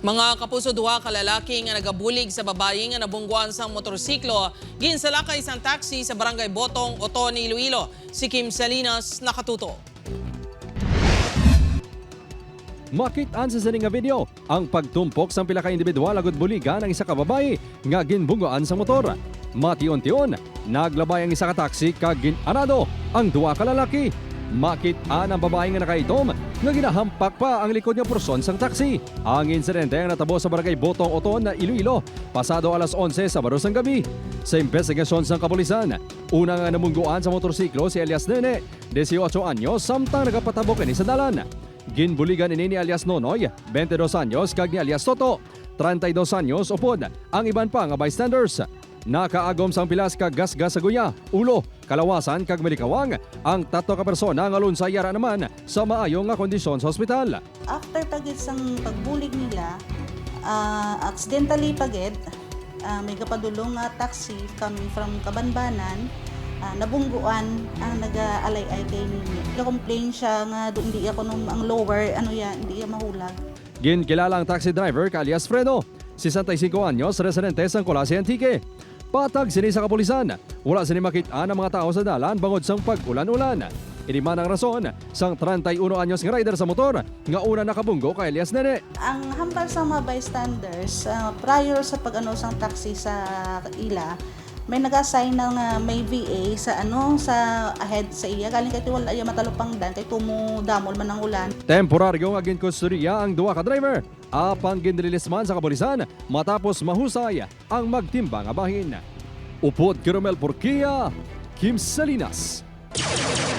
Mga kapuso, duha ka lalaki nga nagabulig sa babayi nga nabungguan sa motorsiklo ginsalakay isang taxi sa barangay Botong, Oton, Iloilo. Si Kim Salinas nakatuto. Makit-an sa sining nga video ang pagtumpok sa pila ka individual agud buligan ng isa ka babae nga ginbungguan sa motor. Mation-tion, naglabay ang isa ka taxi kag ginanado ang duha ka lalaki. Makit-an ang babae nga nakaitom nga ginahampak pa ang likod nga porson sang taxi. Ang insidente ang natabo sa barangay Botong, Oton, na Iloilo pasado alas 11 Sabado sang gabi. Sa investigasyon sang kapulisan, una nga namungguan sa motorsiklo si Elias Nene, 18 anyos, samtang nagapatabok ini sa dalan. Ginbuligan ini ni alias Nonoy, 22 anyos, kag ni alias Toto, 32 anyos, upod ang iban pa nga bystanders. Nakaagom sang pilas kag gasgas sa guya, ulo, kalawasan kag malikawang ang tatlo ka persona nga lunsay yara naman sa maayong nga kondisyon sa ospital. After pagid sang pagbulig nila, accidentally pagid, may kapadulong nga taxi coming from Kabanbanan, nabungguan ang nag-alay-ay kay nini. Complain siya nga hindi ako nung ang lower, hindi mahulag. Ginkilala ang taxi driver ka alias Fredo, 65 anyos, residente sang Colasy Antique. Patag sini sa kapulisan, wala sini makit-an ang mga tao sa dalan bangod sang pag-ulan-ulan. Ini man ang rason sang 31 anyos nga rider sa motor nga una nakabunggo kay Elias Nene. Ang hambal sa mga bystanders, prior sa pag-ano sang taxi sa ila, may nag-assign ng may VA sa sa ahead sa iya. Galing kay wala iya matalupang dan kay tumudamol man ang ulan. Temporaryo nga ginkusturya ang duha ka driver. Apang ginrelease man sa kapulisan matapos mahusay ang magtimbang nga bahin. Upod Caramel Porquia, Kim Salinas.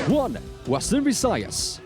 1 Western Visayas.